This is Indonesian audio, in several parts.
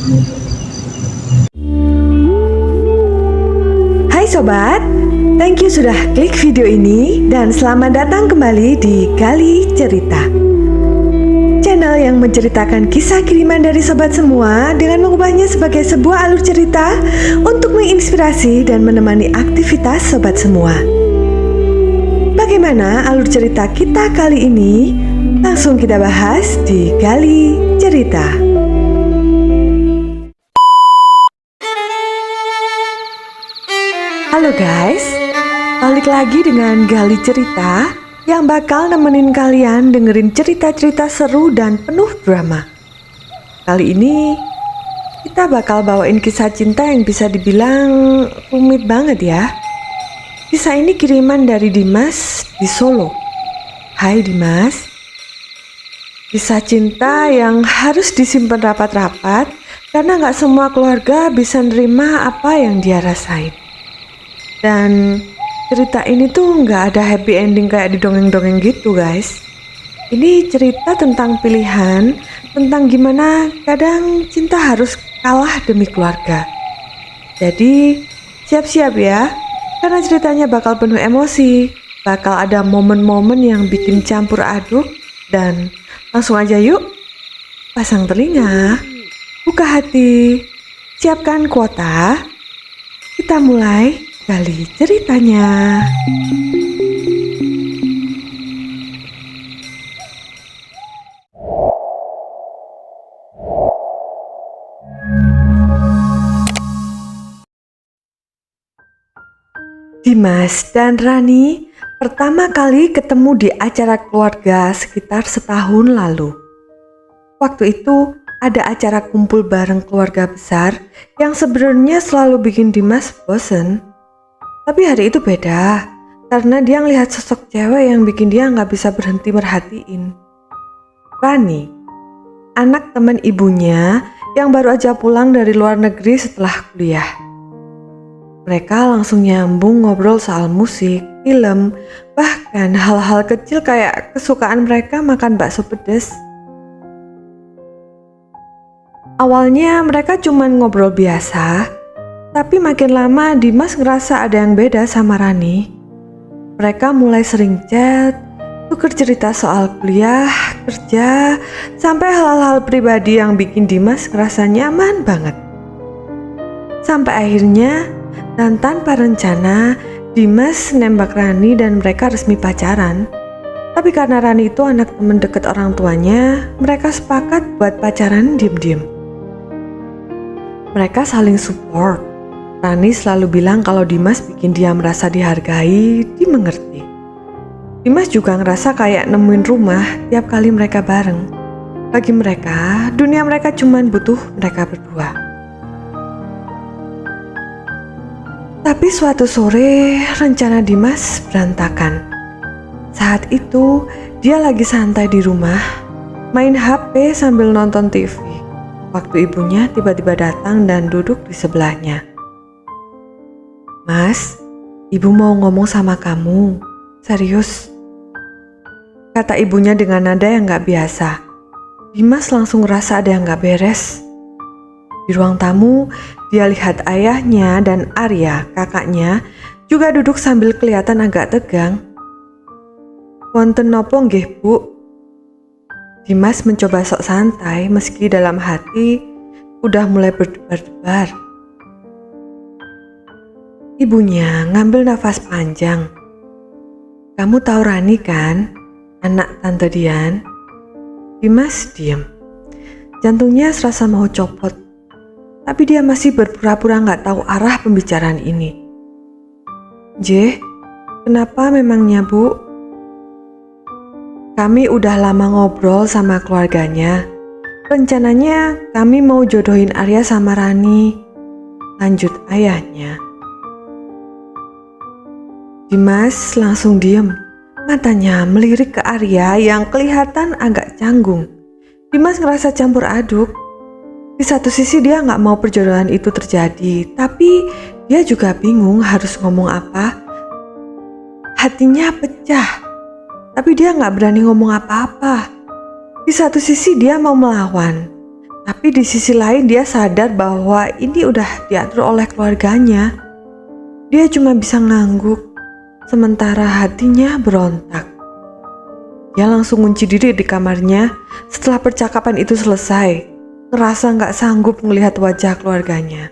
Hai sobat, thank you sudah klik video ini dan selamat datang kembali di Gali Cerita. Channel yang menceritakan kisah kiriman dari sobat semua dengan mengubahnya sebagai sebuah alur cerita untuk menginspirasi dan menemani aktivitas sobat semua. Bagaimana alur cerita kita kali ini? Langsung kita bahas di Gali Cerita. Halo guys, balik lagi dengan Gali Cerita yang bakal nemenin kalian dengerin cerita-cerita seru dan penuh drama. Kali ini kita bakal bawain kisah cinta yang bisa dibilang rumit banget ya. Kisah ini kiriman dari Dimas di Solo. Hai Dimas. Kisah cinta yang harus disimpan rapat-rapat karena gak semua keluarga bisa nerima apa yang dia rasain. Dan cerita ini tuh gak ada happy ending kayak di dongeng-dongeng gitu guys. Ini cerita tentang pilihan, tentang gimana kadang cinta harus kalah demi keluarga. Jadi siap-siap ya, karena ceritanya bakal penuh emosi. Bakal ada momen-momen yang bikin campur aduk. Dan langsung aja yuk, pasang telinga, buka hati, siapkan kuota. Kita mulai gali ceritanya. Dimas dan Rani pertama kali ketemu di acara keluarga sekitar setahun lalu. Waktu itu ada acara kumpul bareng keluarga besar yang sebenarnya selalu bikin Dimas bosen. Tapi hari itu beda, karena dia ngelihat sosok cewek yang bikin dia gak bisa berhenti merhatiin. Rani, anak teman ibunya yang baru aja pulang dari luar negeri setelah kuliah. Mereka langsung nyambung ngobrol soal musik, film, bahkan hal-hal kecil kayak kesukaan mereka makan bakso pedas. Awalnya mereka cuma ngobrol biasa, tapi makin lama Dimas ngerasa ada yang beda sama Rani. Mereka mulai sering chat, tuker cerita soal kuliah, kerja, sampai hal-hal pribadi yang bikin Dimas ngerasa nyaman banget. Sampai akhirnya, dan tanpa rencana, Dimas nembak Rani dan mereka resmi pacaran. Tapi karena Rani itu anak temen deket orang tuanya, mereka sepakat buat pacaran diem-diem. Mereka saling support. Rani selalu bilang kalau Dimas bikin dia merasa dihargai, dimengerti. Dimas juga ngerasa kayak nemuin rumah tiap kali mereka bareng. Bagi mereka, dunia mereka cuman butuh mereka berdua. Tapi suatu sore, rencana Dimas berantakan. Saat itu, dia lagi santai di rumah, main HP sambil nonton TV. Waktu ibunya tiba-tiba datang dan duduk di sebelahnya. "Mas, ibu mau ngomong sama kamu, serius," kata ibunya dengan nada yang gak biasa. Dimas langsung ngerasa ada yang gak beres. Di ruang tamu, dia lihat ayahnya dan Arya, kakaknya, juga duduk sambil kelihatan agak tegang. "Wonten nopo nggih, Bu?" Dimas mencoba sok santai meski dalam hati udah mulai berdebar-debar. Ibunya ngambil nafas panjang. "Kamu tahu Rani kan, anak Tante Dian?" Dimas diam. Jantungnya serasa mau copot. Tapi dia masih berpura-pura gak tahu arah pembicaraan ini. "Jeh, kenapa memangnya Bu?" "Kami udah lama ngobrol sama keluarganya. Rencananya kami mau jodohin Arya sama Rani," lanjut ayahnya. Dimas langsung diem. Matanya melirik ke Arya yang kelihatan agak canggung. Dimas ngerasa campur aduk. Di satu sisi dia gak mau perjodohan itu terjadi, tapi dia juga bingung harus ngomong apa. Hatinya pecah, tapi dia gak berani ngomong apa-apa. Di satu sisi dia mau melawan, Tapi di sisi lain dia sadar bahwa ini udah diatur oleh keluarganya. Dia cuma bisa ngangguk, sementara hatinya berontak. Dia langsung kunci diri di kamarnya setelah percakapan itu selesai, ngerasa gak sanggup melihat wajah keluarganya.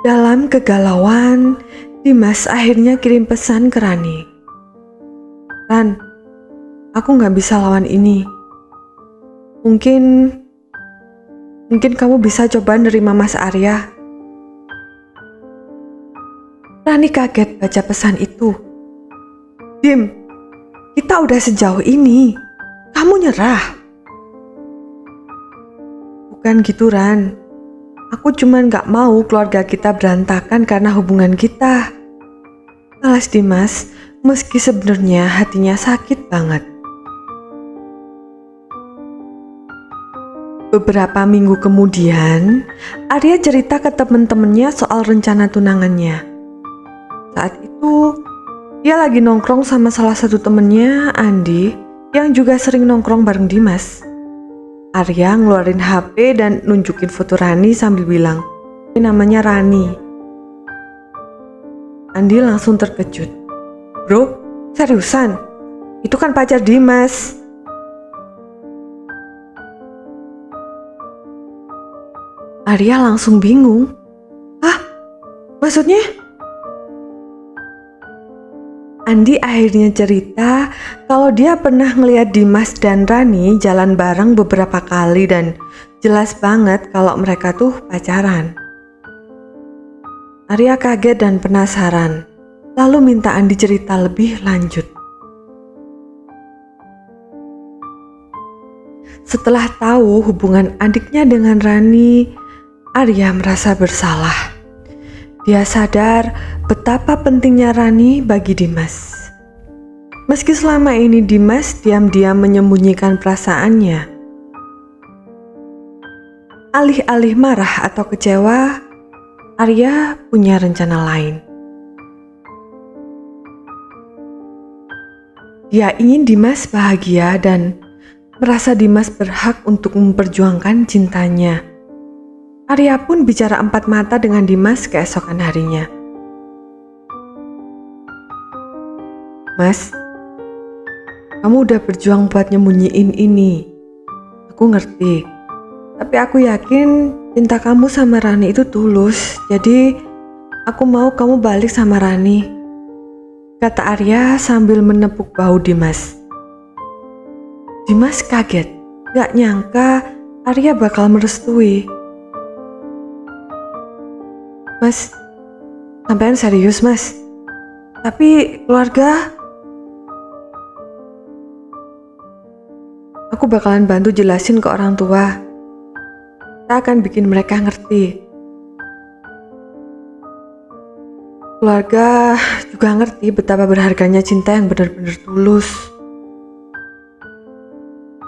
Dalam kegalauan, Dimas akhirnya kirim pesan ke Rani. "Ran, aku gak bisa lawan ini. Mungkin kamu bisa coba nerima Mas Arya." Rani kaget baca pesan itu. "Dim, kita udah sejauh ini. Kamu nyerah?" "Bukan gitu, Ran. Aku cuman gak mau keluarga kita berantakan karena hubungan kita." Alas Dimas, meski sebenarnya hatinya sakit banget. Beberapa minggu kemudian, Arya cerita ke temen-temennya soal rencana tunangannya. Saat itu, dia lagi nongkrong sama salah satu temennya, Andi, yang juga sering nongkrong bareng Dimas. Arya ngeluarin HP dan nunjukin foto Rani sambil bilang, "Ini namanya Rani." Andi langsung terkejut. "Bro, seriusan? Itu kan pacar Dimas." Arya langsung bingung. "Hah? Maksudnya?" Andi akhirnya cerita kalau dia pernah ngeliat Dimas dan Rani jalan bareng beberapa kali dan jelas banget kalau mereka tuh pacaran. Arya kaget dan penasaran, lalu minta Andi cerita lebih lanjut. Setelah tahu hubungan adiknya dengan Rani, Arya merasa bersalah. Dia sadar betapa pentingnya Rani bagi Dimas. Meski selama ini Dimas diam-diam menyembunyikan perasaannya. Alih-alih marah atau kecewa, Arya punya rencana lain. Dia ingin Dimas bahagia dan merasa Dimas berhak untuk memperjuangkan cintanya. Arya pun bicara empat mata dengan Dimas keesokan harinya. "Mas, kamu udah berjuang buat nyembunyiin ini. Aku ngerti. Tapi aku yakin cinta kamu sama Rani itu tulus. Jadi aku mau kamu balik sama Rani," kata Arya sambil menepuk bahu Dimas. Dimas kaget, gak nyangka Arya bakal merestui. "Mas, sampean serius, Mas? Tapi keluarga..." "Aku bakalan bantu jelasin ke orang tua. Kita akan bikin mereka ngerti. Keluarga juga ngerti betapa berharganya cinta yang benar-benar tulus."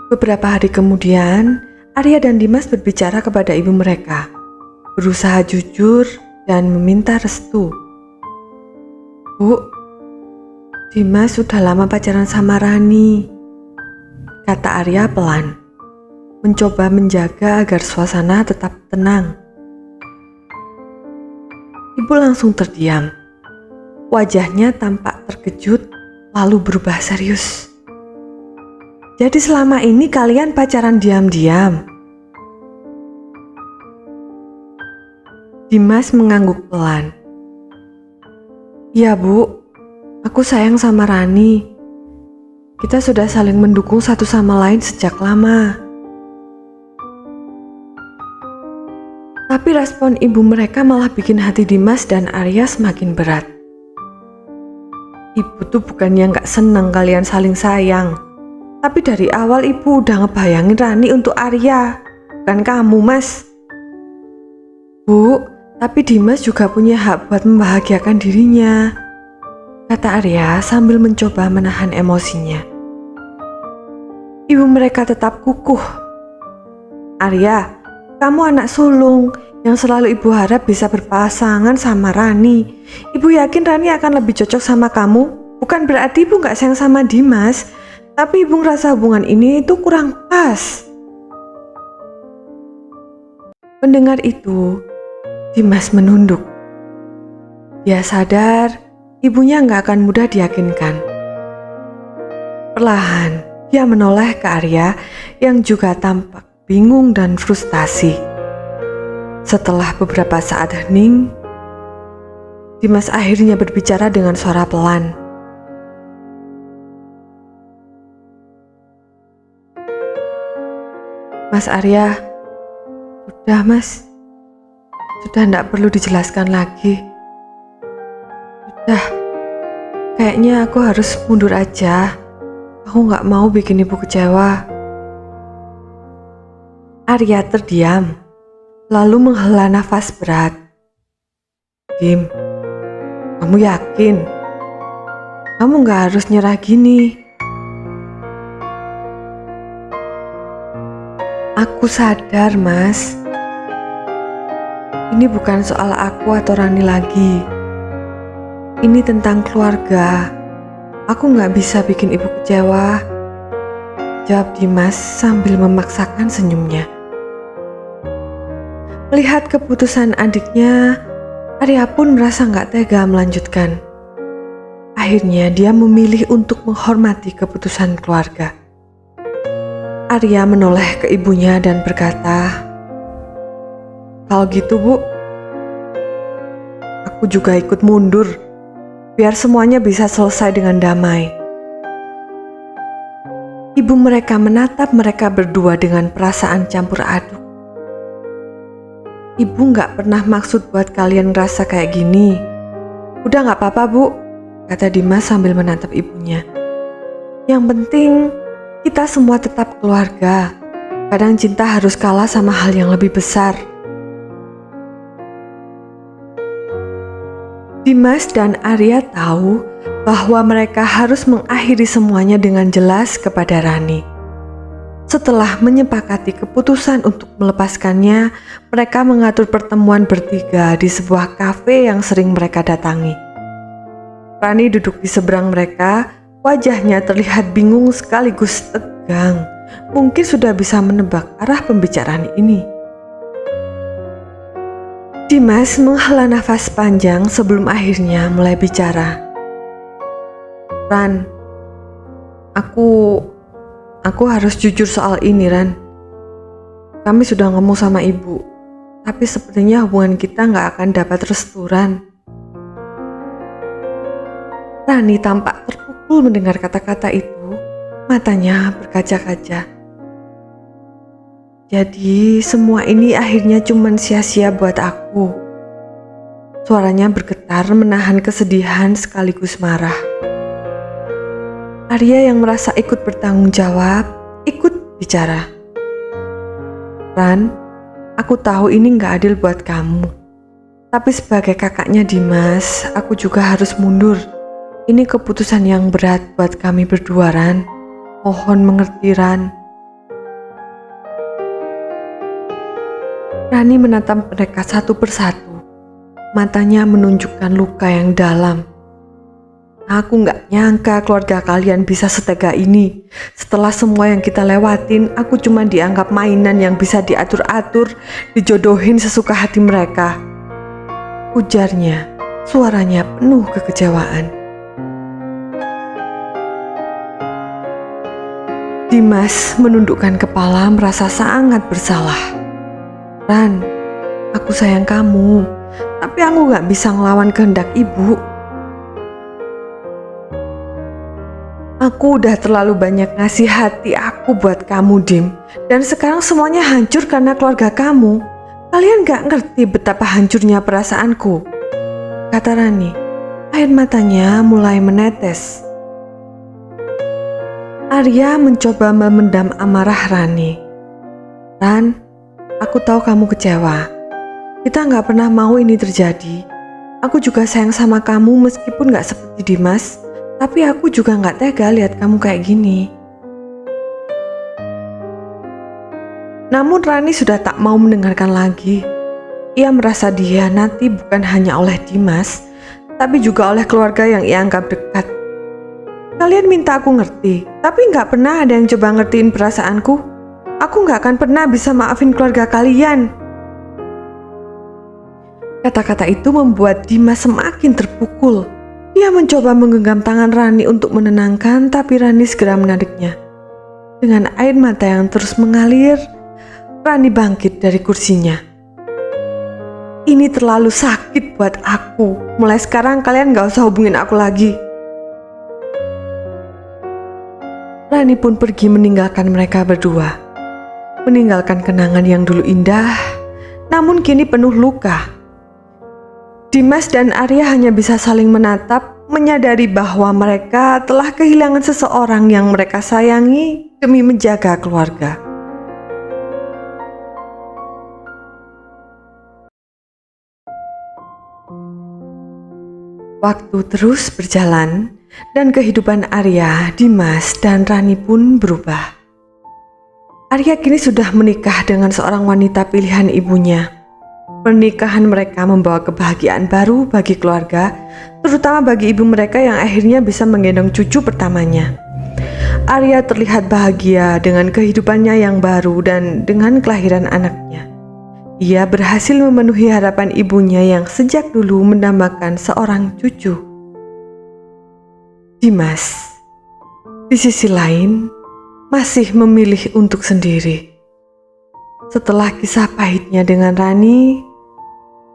Beberapa hari kemudian, Arya dan Dimas berbicara kepada ibu mereka, berusaha jujur dan meminta restu. "Bu, Dimas sudah lama pacaran sama Rani," kata Arya pelan, mencoba menjaga agar suasana tetap tenang. Ibu langsung terdiam. Wajahnya tampak terkejut lalu berubah serius. "Jadi selama ini kalian pacaran diam-diam?" Dimas mengangguk pelan. "Iya, Bu, aku sayang sama Rani. Kita sudah saling mendukung satu sama lain sejak lama." Tapi respon ibu mereka malah bikin hati Dimas dan Arya semakin berat. Ibu tuh bukannya gak seneng kalian saling sayang. Tapi dari awal ibu udah ngebayangin Rani untuk Arya, bukan kamu, Mas. "Bu, tapi Dimas juga punya hak buat membahagiakan dirinya," kata Arya sambil mencoba menahan emosinya. Ibu mereka tetap kukuh. "Arya, kamu anak sulung yang selalu ibu harap bisa berpasangan sama Rani. Ibu yakin Rani akan lebih cocok sama kamu. Bukan berarti ibu gak sayang sama Dimas, Tapi ibu ngerasa hubungan ini itu kurang pas. Mendengar itu, Dimas menunduk. Dia sadar ibunya nggak akan mudah diyakinkan. Perlahan, dia menoleh ke Arya yang juga tampak bingung dan frustasi. Setelah beberapa saat hening, Dimas akhirnya berbicara dengan suara pelan. Mas Arya, sudah mas, sudah tidak perlu dijelaskan lagi. Sudah, kayaknya aku harus mundur aja. Aku gak mau bikin ibu kecewa. Arya terdiam, lalu menghela nafas berat. Dim, kamu yakin? Kamu gak harus nyerah gini. Aku sadar, Mas. Ini bukan soal aku atau Rani lagi. Ini tentang keluarga. Aku gak bisa bikin ibu kecewa. Jawab Dimas sambil memaksakan senyumnya. Melihat keputusan adiknya, Arya pun merasa gak tega melanjutkan. Akhirnya dia memilih untuk menghormati keputusan keluarga. Arya menoleh ke ibunya dan berkata, "Kalau gitu Bu, aku juga ikut mundur, biar semuanya bisa selesai dengan damai." Ibu mereka menatap mereka berdua dengan perasaan campur aduk. Ibu gak pernah maksud buat kalian ngerasa kayak gini. Udah gak apa-apa Bu, kata Dimas sambil menatap ibunya. Yang penting, kita semua tetap keluarga. Kadang cinta harus kalah sama hal yang lebih besar. Dimas dan Arya tahu bahwa mereka harus mengakhiri semuanya dengan jelas kepada Rani. Setelah menyepakati keputusan untuk melepaskannya, mereka mengatur pertemuan bertiga di sebuah kafe yang sering mereka datangi. Rani duduk di seberang mereka. Wajahnya terlihat bingung sekaligus tegang. Mungkin sudah bisa menebak arah pembicaraan ini. Dimas menghela nafas panjang sebelum akhirnya mulai bicara. Ran, aku harus jujur soal ini, Ran. Kami sudah ngomong sama ibu, tapi sepertinya hubungan kita gak akan dapat restu, Ran. Rani tampak terpukul mendengar kata-kata itu, matanya berkaca-kaca. Jadi semua ini akhirnya cuma sia-sia buat aku. Suaranya bergetar menahan kesedihan sekaligus marah. Arya yang merasa ikut bertanggung jawab, ikut bicara. Ran, aku tahu ini gak adil buat kamu. Tapi sebagai kakaknya Dimas, aku juga harus mundur. Ini keputusan yang berat buat kami berdua, Ran. Mohon mengerti, Ran. Rani menatap mereka satu persatu. Matanya menunjukkan luka yang dalam. Aku gak nyangka keluarga kalian bisa setega ini. Setelah semua yang kita lewatin, aku cuma dianggap mainan yang bisa diatur-atur, dijodohin sesuka hati mereka. Ujarnya, suaranya penuh kekecewaan. Dimas menundukkan kepala merasa sangat bersalah. Ran, aku sayang kamu, tapi aku gak bisa ngelawan kehendak ibu. Aku udah terlalu banyak ngasih hati aku buat kamu, Dim. Dan sekarang semuanya hancur karena keluarga kamu. Kalian gak ngerti betapa hancurnya perasaanku, kata Rani. Air matanya mulai menetes. Arya mencoba memendam amarah Rani. Ran, aku tahu kamu kecewa. Kita gak pernah mau ini terjadi. Aku juga sayang sama kamu meskipun gak seperti Dimas. Tapi aku juga gak tega lihat kamu kayak gini. Namun Rani sudah tak mau mendengarkan lagi. Ia merasa dihianati bukan hanya oleh Dimas, tapi juga oleh keluarga yang ia anggap dekat. Kalian minta aku ngerti, tapi nggak pernah ada yang coba ngertiin perasaanku. Aku nggak akan pernah bisa maafin keluarga kalian. Kata-kata itu membuat Dimas semakin terpukul. Dia mencoba menggenggam tangan Rani untuk menenangkan, tapi Rani segera menariknya. Dengan air mata yang terus mengalir, Rani bangkit dari kursinya. Ini terlalu sakit buat aku. Mulai sekarang kalian gak usah hubungin aku lagi. Rani pun pergi meninggalkan mereka berdua. Meninggalkan kenangan yang dulu indah, namun kini penuh luka. Dimas dan Arya hanya bisa saling menatap, menyadari bahwa mereka telah kehilangan seseorang yang mereka sayangi demi menjaga keluarga. Waktu terus berjalan, dan kehidupan Arya, Dimas, dan Rani pun berubah. Arya kini sudah menikah dengan seorang wanita pilihan ibunya. Pernikahan mereka membawa kebahagiaan baru bagi keluarga, terutama bagi ibu mereka yang akhirnya bisa menggendong cucu pertamanya. Arya terlihat bahagia dengan kehidupannya yang baru dan dengan kelahiran anaknya. Ia berhasil memenuhi harapan ibunya yang sejak dulu mendambakan seorang cucu. Dimas, di sisi lain, masih memilih untuk sendiri. Setelah kisah pahitnya dengan Rani,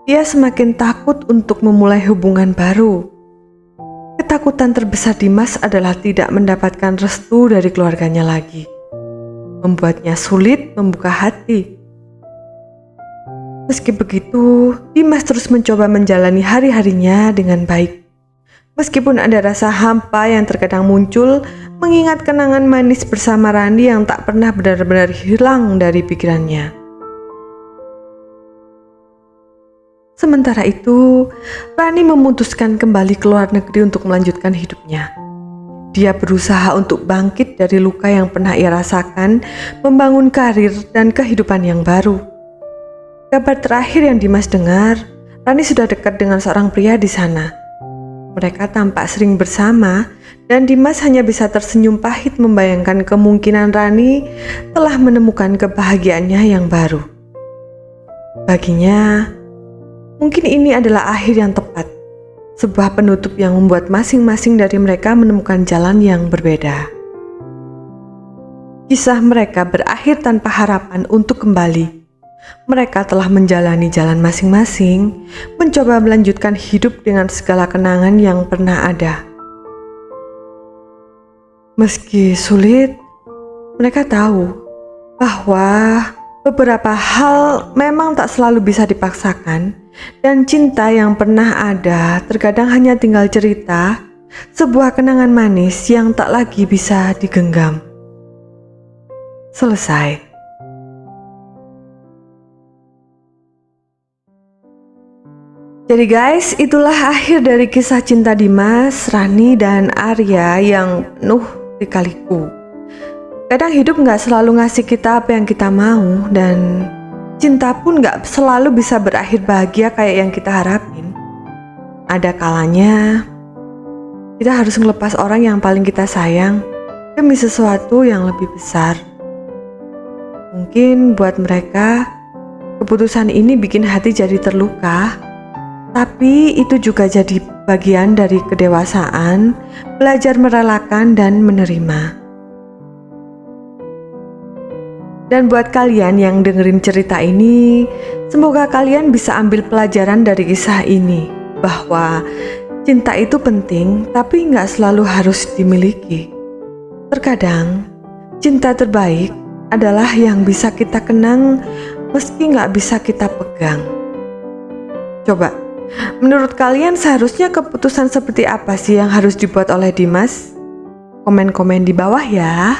ia semakin takut untuk memulai hubungan baru. Ketakutan terbesar Dimas adalah tidak mendapatkan restu dari keluarganya lagi. Membuatnya sulit membuka hati. Meski begitu, Dimas terus mencoba menjalani hari-harinya dengan baik. Meskipun ada rasa hampa yang terkadang muncul, mengingat kenangan manis bersama Rani yang tak pernah benar-benar hilang dari pikirannya. Sementara itu, Rani memutuskan kembali ke luar negeri untuk melanjutkan hidupnya. Dia berusaha untuk bangkit dari luka yang pernah ia rasakan, membangun karir dan kehidupan yang baru. Kabar terakhir yang Dimas dengar, Rani sudah dekat dengan seorang pria di sana. Mereka tampak sering bersama, dan Dimas hanya bisa tersenyum pahit membayangkan kemungkinan Rani telah menemukan kebahagiaannya yang baru. Baginya, mungkin ini adalah akhir yang tepat, sebuah penutup yang membuat masing-masing dari mereka menemukan jalan yang berbeda. Kisah mereka berakhir tanpa harapan untuk kembali. Mereka telah menjalani jalan masing-masing, mencoba melanjutkan hidup dengan segala kenangan yang pernah ada. Meski sulit, mereka tahu bahwa beberapa hal memang tak selalu bisa dipaksakan, dan cinta yang pernah ada terkadang hanya tinggal cerita, sebuah kenangan manis yang tak lagi bisa digenggam. Selesai. Jadi guys, itulah akhir dari kisah cinta Dimas, Rani, dan Arya yang penuh lika-liku. Kadang hidup gak selalu ngasih kita apa yang kita mau, dan cinta pun gak selalu bisa berakhir bahagia kayak yang kita harapin. Ada kalanya kita harus ngelepas orang yang paling kita sayang demi sesuatu yang lebih besar. Mungkin buat mereka keputusan ini bikin hati jadi terluka, tapi itu juga jadi bagian dari kedewasaan, belajar merelakan dan menerima. Dan buat kalian yang dengerin cerita ini, semoga kalian bisa ambil pelajaran dari kisah ini, bahwa cinta itu penting, tapi nggak selalu harus dimiliki. Terkadang, cinta terbaik adalah yang bisa kita kenang meski nggak bisa kita pegang. Coba, menurut kalian seharusnya keputusan seperti apa sih yang harus dibuat oleh Dimas? Komen-komen di bawah ya.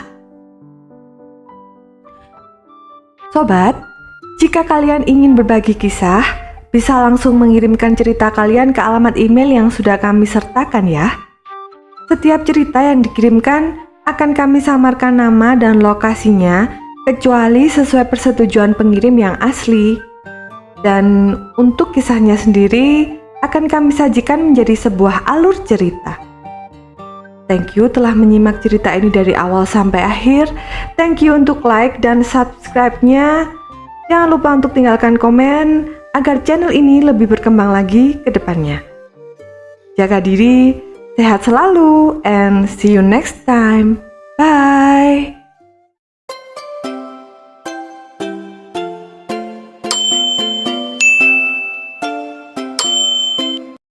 Sobat, jika kalian ingin berbagi kisah, bisa langsung mengirimkan cerita kalian ke alamat email yang sudah kami sertakan ya. Setiap cerita yang dikirimkan akan kami samarkan nama dan lokasinya, kecuali sesuai persetujuan pengirim yang asli. Dan untuk kisahnya sendiri akan kami sajikan menjadi sebuah alur cerita. Thank you telah menyimak cerita ini dari awal sampai akhir. Thank you untuk like dan subscribe-nya. Jangan lupa untuk tinggalkan komen agar channel ini lebih berkembang lagi ke depannya. Jaga diri, sehat selalu, and see you next time. Bye.